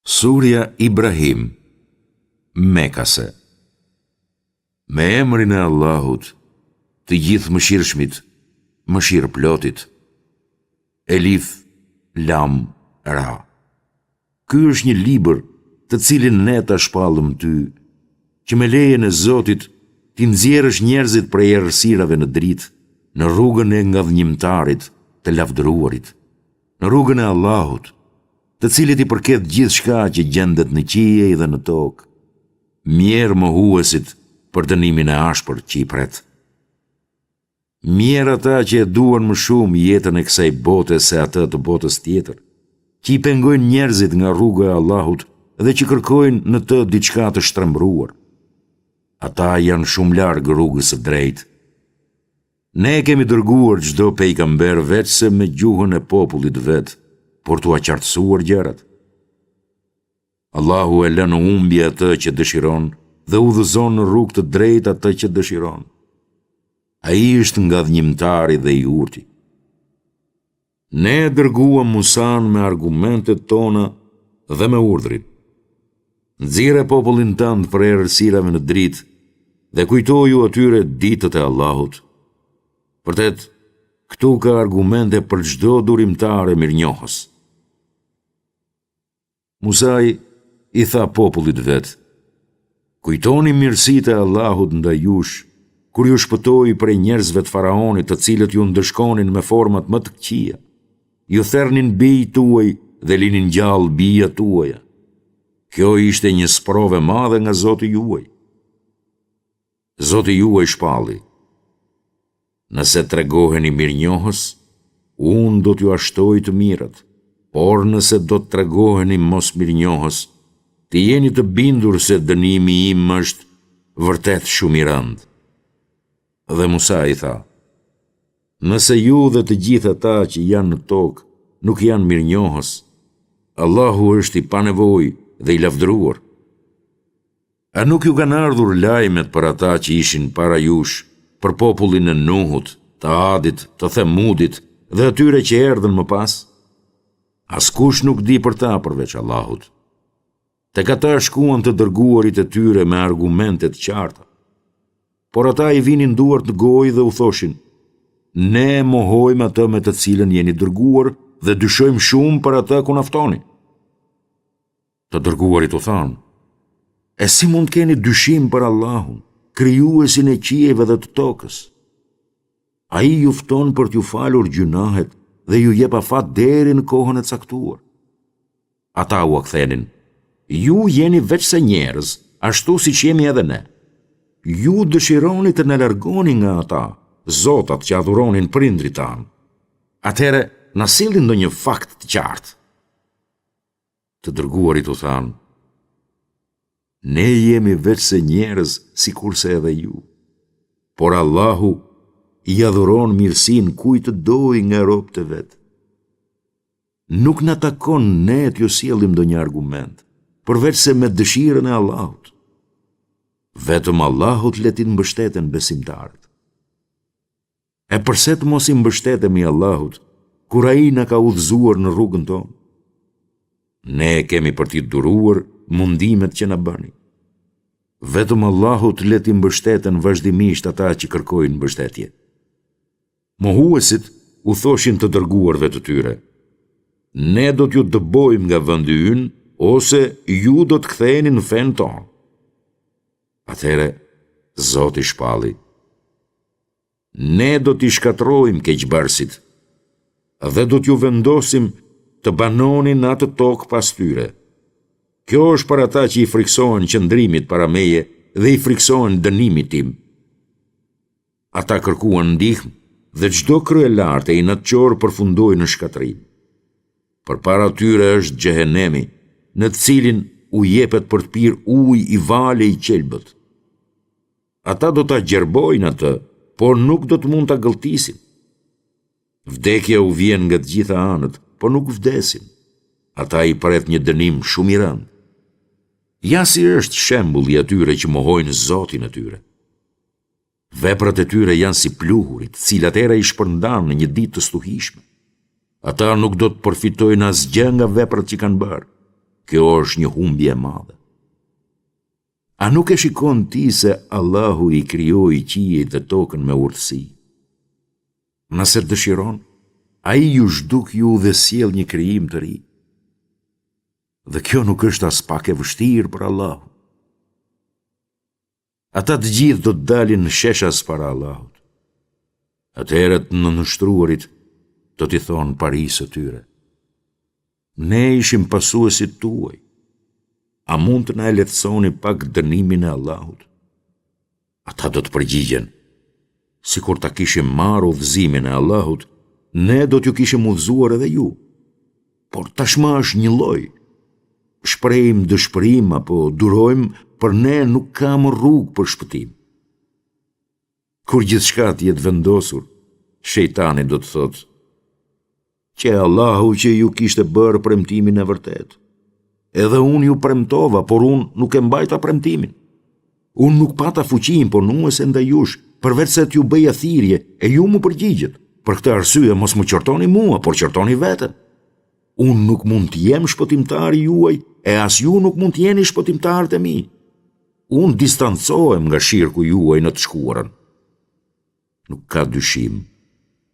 Surja Ibrahim, Mekase. Me emrin e Allahut, të gjithë mëshirshmit, mëshirë plotit. Elif, Lam, Ra. Ky është një libër të cilin ne ta shpallëm ty, që me lejen e Zotit ti nxjerrësh njerëzit prej errësirave në dritë, në rrugën e ngadhnjimtarit të lavdëruarit, në rrugën e Allahut, të cilit i përket gjithçka që gjendet në qiej dhe në tokë, mjerë mohuesit për dënimin e ashpër që i pret. Mjerë ata që e duan më shumë jetën e kësaj bote se atë të botës tjetër, që i pengojnë njerëzit nga rruga e Allahut dhe që kërkojnë në të diçka të shtrembruar. Ata janë shumë larg rrugës së drejtë. Ne kemi dërguar çdo pejgamber vetëse me gjuhën e popullit vet, por t'u qartësuar gjërat. Allahu e lën në humbje atë që dëshiron dhe udhëzon në rrugë të drejtë atë që dëshiron. Ai është ngadhnjimtari dhe i urti. Ne dërguam Musan me argumentet tona dhe me urdhrin. Nxirre popullin tënd për errësirave në dritë dhe kujtoju atyre ditët e Allahut. Vërtet, këtu ka argumente për çdo durimtar e mirënjohës. Musai i tha popullit vet: kujtoni mirësitë e Allahut ndaj jush, kur ju shpëtoi prej njerëzve të faraonit, të cilët ju ndëshkonin me format më të këqija. Ju thernin bijt tuaj dhe linin gjallë bijat tuaja. Kjo ishte një sprove madhe nga Zoti juaj. Zoti juaj shpalli: nëse tregoheni mirënjohës, unë do t'ju ashtoj të mirat, por nëse do të tregoheni mos mirënjohës, të jeni të bindur se dënimi im është vërtet shumë i rëndë. Dhe Musa i tha: nëse ju dhe të gjithë ata që janë në tokë nuk janë mirënjohës, Allahu është i panevojë dhe i lavdëruar. A nuk ju kanë ardhur lajmet për ata që ishin para jush, për popullin e Nuhut, të Adit, të Themudit dhe atyre që erdhën më pas? Askush nuk di për ta përveç Allahut. Tek ata shkuan të dërguarit e tyre me argumente të qarta. Por ata i vinin duart në gojë dhe u thoshin: ne mohojmë atë me të cilën jeni dërguar dhe dyshojmë shumë për atë ku na ftoni. Të dërguarit u thanë: e si mund keni dyshim për Allahun, krijuesin e qiejve dhe të tokës? Ai ju fton për t'ju falur gjunahet dhe ju jep afat deri në kohën e caktuar. Ata u kthenin: ju jeni veçse njerëz, ashtu siç jemi edhe ne. Ju dëshironi të na largoni nga ata, zotat që adhuronin prindrit tanë. Atëherë na sillni ndonjë fakt të qartë. Të dërguarit u thanë: ne jemi veçse njerëz sikurse edhe ju, por Allahu i adhuron mirësin kujt të dojë nga robët e vet. Nuk na takon ne t'ju sjellim ndonjë argument, përveç se me dëshirën e Allahut. Vetëm Allahut le t'i mbështeten besimtarët. E përse të mos i mbështetemi Allahut, kur ai na ka udhëzuar në rrugën tonë? Ne kemi për t'i duruar mundimet që na bëni. Vetëm Allahut le t'i mbështeten vazhdimisht ata që kërkojnë mbështetje. Mohuesit u thoshin të dërguarve të tyre: ne do t'ju dëbojmë nga vendi ynë, ose ju do të ktheheni në fen tonë. Atëherë Zoti shpalli: ne do t'i shkatrojmë keqbërësit dhe do t'ju vendosim të banonin atë tokë pas tyre. Kjo është për ata që i friksohen qëndrimit para meje dhe i friksohen dënimit tim. Ata kërkuan ndihmë dhe çdo krye lartë e inatçor përfundoi në shkatrim. Përpara tyre është xhehenemi, në të cilin u jepet për të pirë ujë i vale i qelbët. Ata do ta gjerbojnë atë, por nuk do të mund ta gëlltisin. Vdekja u vjen nga të gjitha anët, por nuk vdesin. Ata i pret një dënim shumë i rëndë. Ja si është shembulli atyre që mohojnë Zotin e tyre. Veprat e tyre janë si pluhurit, cilat era i shpërndan në një ditë të stuhishme. Ata nuk do të përfitojnë asgjë nga veprat që kanë bërë. kjo është një humbje e madhe. A nuk e shikon ti se Allahu i krijoi qiejt dhe tokën me urtësi? Nëse dëshiron, ai ju zhduk ju dhe sjell një krijim të ri. Dhe kjo nuk është as pak e vështirë për Allahu. Ata të gjithë do të dalin në sheshas para Allahut. Atëherë në nështruarit do t'i thonë parisë tyre: ne ishim pasuesit tuaj. A mund të na e lehtësoni pak dënimin e Allahut? Ata do të përgjigjen: sikur ta kishim marrë udhëzimin e Allahut, ne do t'ju kishim udhëzuar edhe ju. Por tashmë është një lloj. Shprehim dëshpërim apo durojmë, për ne nuk kam rrugë për shpëtim. Kur gjithçka të jetë vendosur, shejtani do të thotë: që Allahu që ju kishte bërë premtimin e vërtet. Edhe unë ju premtova, por unë nuk e mbajta premtimin. Unë nuk pata fuqin, por nuese ndaj jush, përveç se t'ju bëja thirrje, e ju mu përgjigjet. Për këtë arsye mos më qortoni mua, por qortoni veten. Unë nuk mund të jem shpëtimtari juaj, e as ju nuk mund të jeni shpëtimtarët e mi. Unë distancohem nga shirku juaj në të shkuarën. Nuk ka dyshim,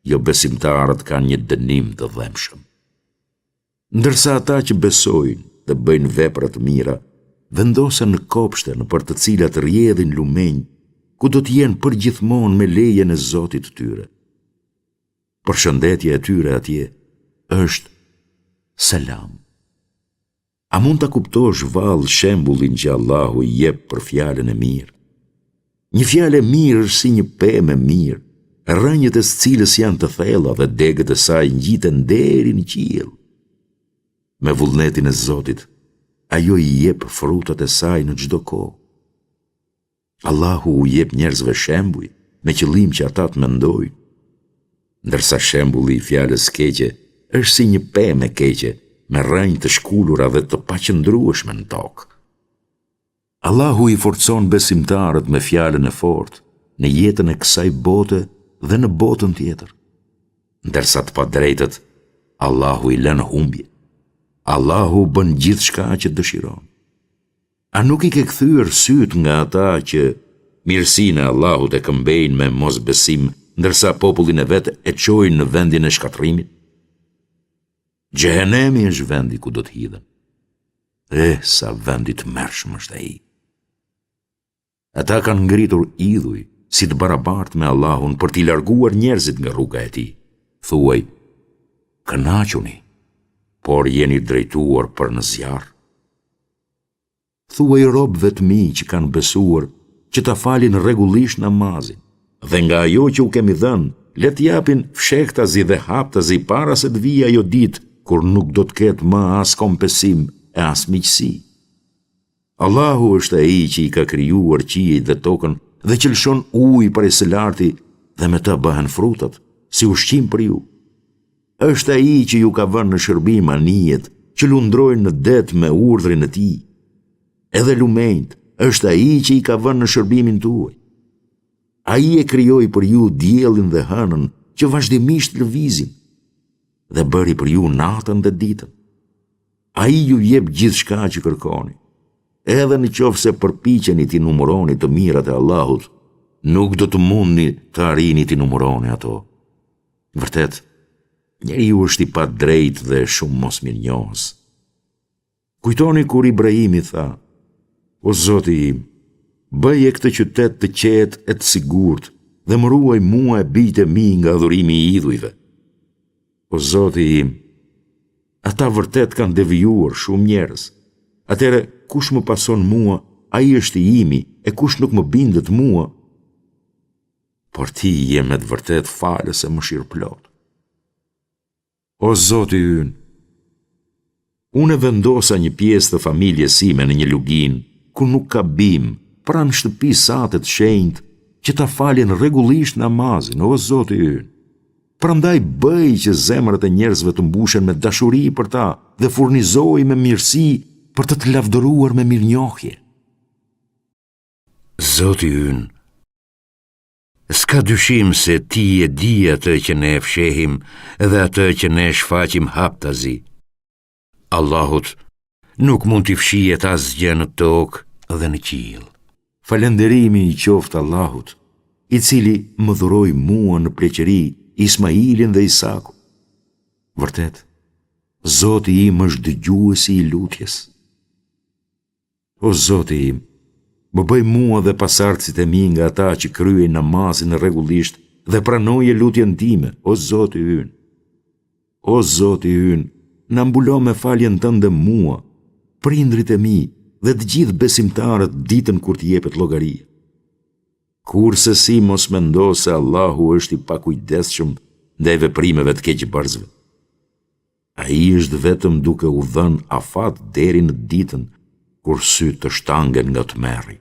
jo besimtarët kanë një dënim të dhemshëm. Ndërsa ata që besojnë dhe bëjnë vepra të mira, vendosen në kopshte në për të cilat rrjedhin lumenj, ku do të jenë përgjithmonë me lejen e Zotit të tyre. Përshëndetja e tyre atje është selam. A mund ta kuptosh vallë shembullin që Allahu i jep për fjalën e mirë? Një fjalë e mirë është si një pemë e mirë, rrënjët e cilës janë të thella dhe degët e saj ngjiten deri në qiell. Me vullnetin e Zotit, ajo i jep frutat e saj në çdo kohë. Allahu u jep njerëzve shembuj me qëllim që ata të mendojnë, ndërsa shembulli i fjalës keqe është si një pemë e keqe me rrënjë të shkullura dhe të paqëndrueshme në tokë. Allahu i forcon besimtarët me fjalën e fortë në jetën e kësaj bote dhe në botën tjetër. Ndërsa të padrejtët, Allahu i lën humbje. Allahu bën gjithçka që dëshiron. A nuk i ke kthyer syt nga ata që mirësinë e Allahut e këmbejnë me mosbesim, ndërsa popullin e vet e çojnë në vendin e shkatrimit? Xhehenemi është vendi ku do të hidhen. Sa vendi të mërshëm është ai. Ata kanë ngritur idhuj si të barabartë me Allahun për t'i larguar njerëzit nga rruga e tij. Thuaj: kënaquni, por jeni drejtuar për në zjarr. Thuaj robëve të mi që kanë besuar që ta falin rregullisht namazin, dhe nga ajo që u kemi dhënë, le të japin fshehtazi dhe haptazi para se të vijë ajo ditë kur nuk do të ketë më as kompensim e as miqësi. Allahu është ai që i ka krijuar qiejt dhe tokën dhe që lëshon ujë prej së larti dhe me të bëhen frutat, si ushqim për ju. Është ai që ju ka vënë në shërbim anijet që lundrojnë në det me urdhrin e tij. Edhe lumenjt, është ai që i ka vënë në shërbimin tuaj. Ai e krijoi për ju diellin dhe hënën që vazhdimisht lëvizin dhe bëri për ju natën dhe ditën. Ai ju jep gjithçka që kërkoni. Edhe në qoftë se përpiqeni t'i numëroni të mirat e Allahut, nuk do të mundni të arrini t'i numëroni ato. Vërtet, njeriu është i padrejtë dhe shumë mosmirnjohës. Kujtoni kur Ibrahimi tha: o Zoti im, bëje këtë qytet të qetë e të sigurt dhe më ruaj mua e bijtë e mi nga adhurimi i idhujve. O Zoti im, ata vërtet kanë devijuar shumë njerëz. Atëre, kush më pason mua, ai është i imi, e kush nuk më bindet mua, por ti je me të vërtet falës e mëshirëplot. O Zoti ynë, unë vendosa një pjesë të familjes sime në një lugin, ku nuk ka bim, pranë shtëpisë sate të shenjtë, që ta falin rregullisht namazin, o Zoti ynë. Prandaj bëj që zemrat e njerëzve të mbushen me dashuri për ta dhe furnizoj me mirësi për të lavdëruar me mirënjohje. Zoti ynë, s'ka dyshim se ti e di atë që ne fshehim dhe atë që ne shfaqim haptazi. Allahut nuk mund t'i fshihet asgjë në tokë dhe në qiell. Falënderimi i qoftë Allahut, i cili më dhuroi mua në pleqëri Ismailin dhe Isakun. Vërtet, Zoti im është dëgjuesi i lutjes. O Zoti im, më bëj mua dhe pasardhësit e mi nga ata që kryejnë namazin rregullisht dhe pranoje lutjen time, o Zoti ynë. O Zoti ynë, na mbulo me faljen tënde mua, prindrit e mi dhe të gjithë besimtarët ditën kur të jepet llogaria. Kurse si mos mendo se Allahu është i pakujdesshëm ndaj veprimeve të keqbërësve. Ai është vetëm duke u dhënë afat deri në ditën kur sytë të shtangen nga tmerri.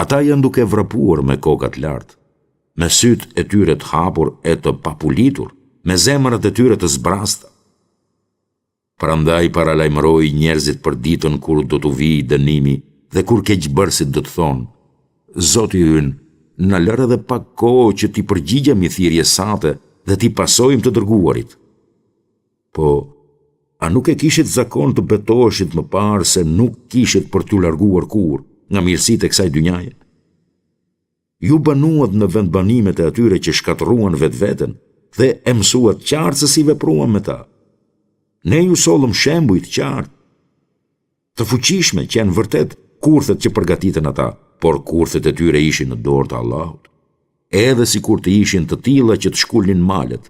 Ata janë duke vrapuar me kokat lartë, me sytë e tyre të hapur e të papulitur, me zemrat e tyre të zbrasta. Prandaj paralajmëroi njerëzit për ditën kur do t'u vijë dënimi dhe kur keqbërësit do të thonë: Zoti ynë, na lër edhe pak kohë që t'i përgjigjemi thirrjes sate dhe t'i pasojmë të dërguarit. Po, a nuk e kishit zakon të betoheshit më parë se nuk kishit për t'u larguar kurrë nga mirësitë e kësaj dynjaje? Ju banuat në vendbanimet e atyre që shkatërruan vetveten dhe e mësuat qartë se si vepruan me ta. Ne ju sollëm shembuj të qartë, të fuqishme që janë vërtet kurthet që përgatiten ata, por kurthet e tyre ishin në dorë të Allahut, edhe sikur të ishin të tilla që të shkulnin malet.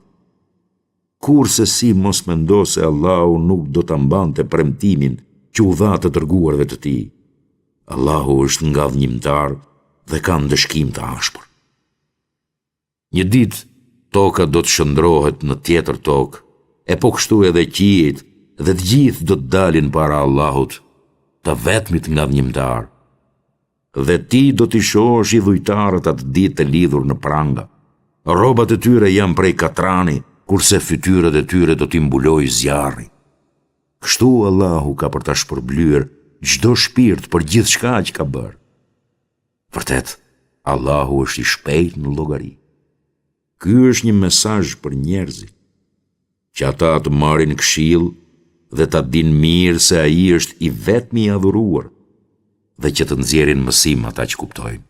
Kurse si mos mendo se Allahu nuk do ta mbante premtimin që u dha të dërguarve të tij. Allahu është ngadhnjimtar dhe ka ndëshkim të ashpër. Një ditë toka do të shndrohet në tjetër tokë, e po kështu edhe qiejt dhe të gjithë do të dalin para Allahut, të vetmit ngadhnjimtar. Dhe ti do t'i shohësh idhujtarët atë ditë të lidhur në pranga. Rrobat e tyre janë prej katrani, kurse fytyrët e tyre do t'i mbulojë zjarri. Kështu Allahu ka për ta shpërblyer çdo shpirt për gjithçka që ka bërë. Vërtet, Allahu është i shpejtë në llogari. Ky është një mesazh për njerëzit, që ata të marrin këshill dhe ta dinë mirë se ai është i vetmi i adhuruar, dhe që të nxjerrin mësim ata që kuptojnë.